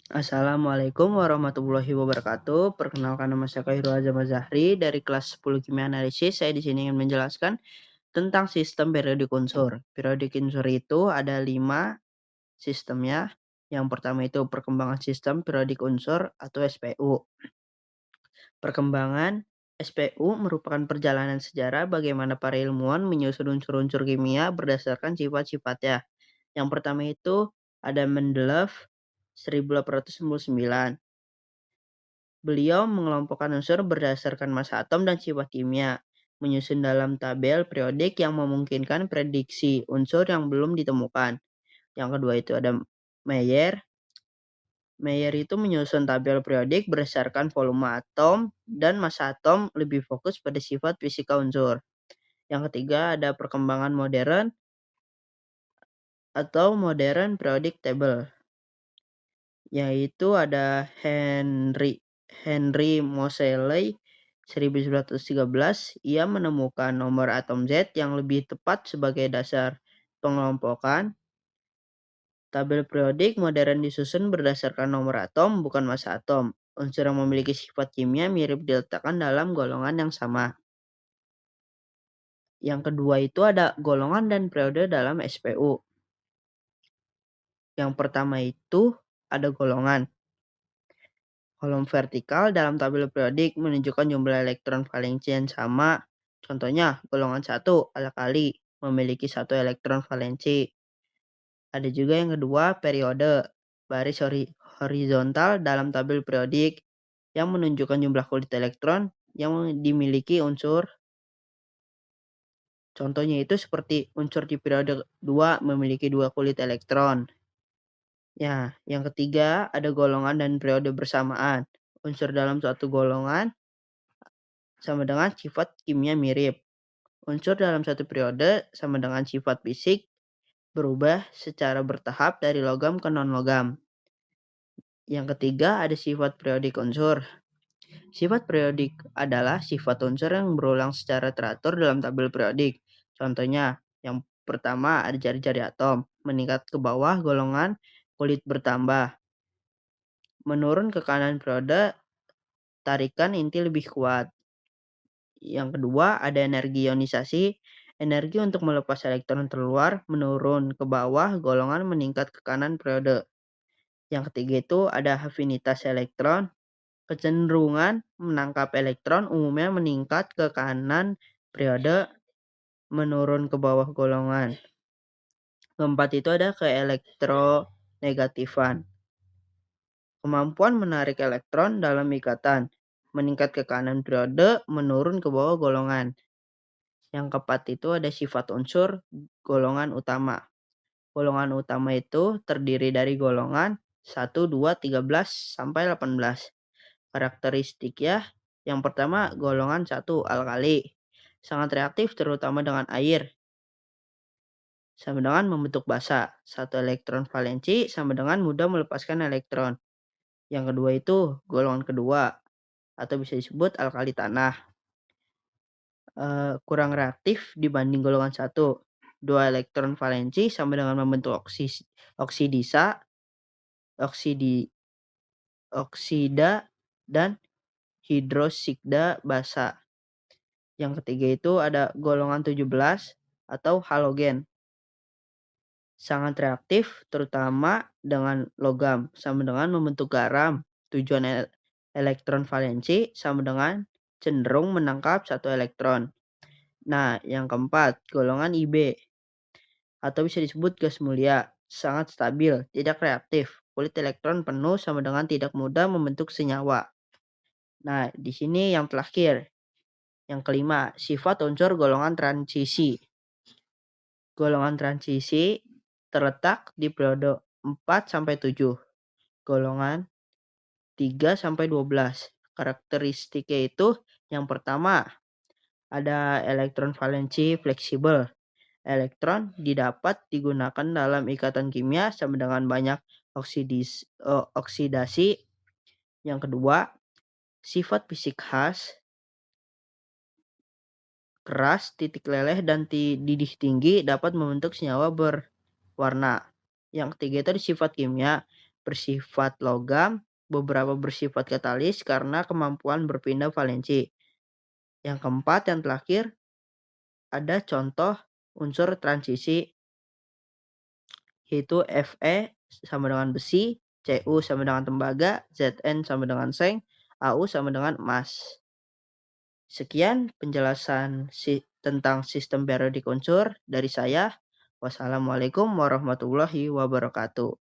Assalamualaikum warahmatullahi wabarakatuh. Perkenalkan nama saya Khairul Azam Zahri dari kelas 10 Kimia Analisis. Saya di sini ingin menjelaskan tentang sistem periodik unsur. Periodik unsur itu ada 5 sistemnya. Yang pertama itu perkembangan sistem periodik unsur atau SPU. Perkembangan SPU merupakan perjalanan sejarah bagaimana para ilmuwan menyusun unsur-unsur kimia berdasarkan sifat-sifatnya. Yang pertama itu ada Mendeleev 1899. Beliau mengelompokkan unsur berdasarkan massa atom dan sifat kimia, menyusun dalam tabel periodik yang memungkinkan prediksi unsur yang belum ditemukan. Yang kedua itu ada Mayer. Mayer itu menyusun tabel periodik berdasarkan volume atom dan massa atom, lebih fokus pada sifat fisika unsur. Yang ketiga ada perkembangan modern atau modern periodic table, yaitu ada Henry Moseley 1913. Ia menemukan nomor atom Z yang lebih tepat sebagai dasar pengelompokan. Tabel periodik modern disusun berdasarkan nomor atom, bukan massa atom. Unsur yang memiliki sifat kimia mirip diletakkan dalam golongan yang sama. Yang kedua itu ada golongan dan periode dalam SPU. Yang pertama itu ada golongan. Kolom vertikal dalam tabel periodik menunjukkan jumlah elektron valensi yang sama. Contohnya, golongan 1 alkali memiliki 1 elektron valensi. Ada juga yang kedua, periode. Baris horizontal dalam tabel periodik yang menunjukkan jumlah kulit elektron yang dimiliki unsur. Contohnya itu seperti unsur di periode 2 memiliki 2 kulit elektron. Ya, yang ketiga ada golongan dan periode bersamaan. Unsur dalam suatu golongan sama dengan sifat kimia mirip. Unsur dalam satu periode sama dengan sifat fisik berubah secara bertahap dari logam ke non-logam. Yang ketiga ada sifat periodik unsur. Sifat periodik adalah sifat unsur yang berulang secara teratur dalam tabel periodik. Contohnya, yang pertama ada jari-jari atom, meningkat ke bawah golongan kulit bertambah. Menurun ke kanan periode, tarikan inti lebih kuat. Yang kedua ada energi ionisasi. Energi untuk melepas elektron terluar menurun ke bawah, golongan meningkat ke kanan periode. Yang ketiga itu ada afinitas elektron. Kecenderungan menangkap elektron umumnya meningkat ke kanan periode, menurun ke bawah golongan. Keempat itu ada keelektronegatifan. Kemampuan menarik elektron dalam ikatan meningkat ke kanan periode, menurun ke bawah golongan. Yang keempat itu ada sifat unsur golongan utama. Golongan utama itu terdiri dari golongan 1, 2, 13, sampai 18. Karakteristiknya, yang pertama golongan 1 alkali. Sangat reaktif terutama dengan air. Sama dengan membentuk basa. 1 elektron valensi sama dengan mudah melepaskan elektron. Yang kedua itu golongan kedua atau bisa disebut alkali tanah. Kurang reaktif dibanding golongan 1. 2 elektron valensi sama dengan membentuk oksidisa, oksida, dan hidroksida basa. Yang ketiga itu ada golongan 17 atau halogen. Sangat reaktif terutama dengan logam, sama dengan membentuk garam. Tujuan elektron valensi sama dengan cenderung menangkap 1 elektron. Nah, yang keempat, golongan Ib atau bisa disebut gas mulia. Sangat stabil, tidak reaktif. Kulit elektron penuh sama dengan tidak mudah membentuk senyawa. Nah, di sini yang terakhir. Yang kelima, sifat unsur golongan transisi. Golongan transisi terletak di periode 4 sampai 7. Golongan 3 sampai 12. Karakteristiknya itu yang pertama ada elektron valensi fleksibel. Elektron didapat digunakan dalam ikatan kimia sama dengan banyak oksidasi. Yang kedua, sifat fisik khas, keras, titik leleh, dan didih tinggi dapat membentuk senyawa berwarna. Yang ketiga itu ada sifat kimia. bersifat logam, beberapa bersifat katalis karena kemampuan berpindah valensi. Yang keempat, yang terakhir, ada contoh unsur transisi, yaitu Fe sama dengan besi, Cu sama dengan tembaga, Zn sama dengan seng, Au sama dengan emas. Sekian penjelasan tentang sistem periodik unsur dari saya. Wassalamualaikum warahmatullahi wabarakatuh.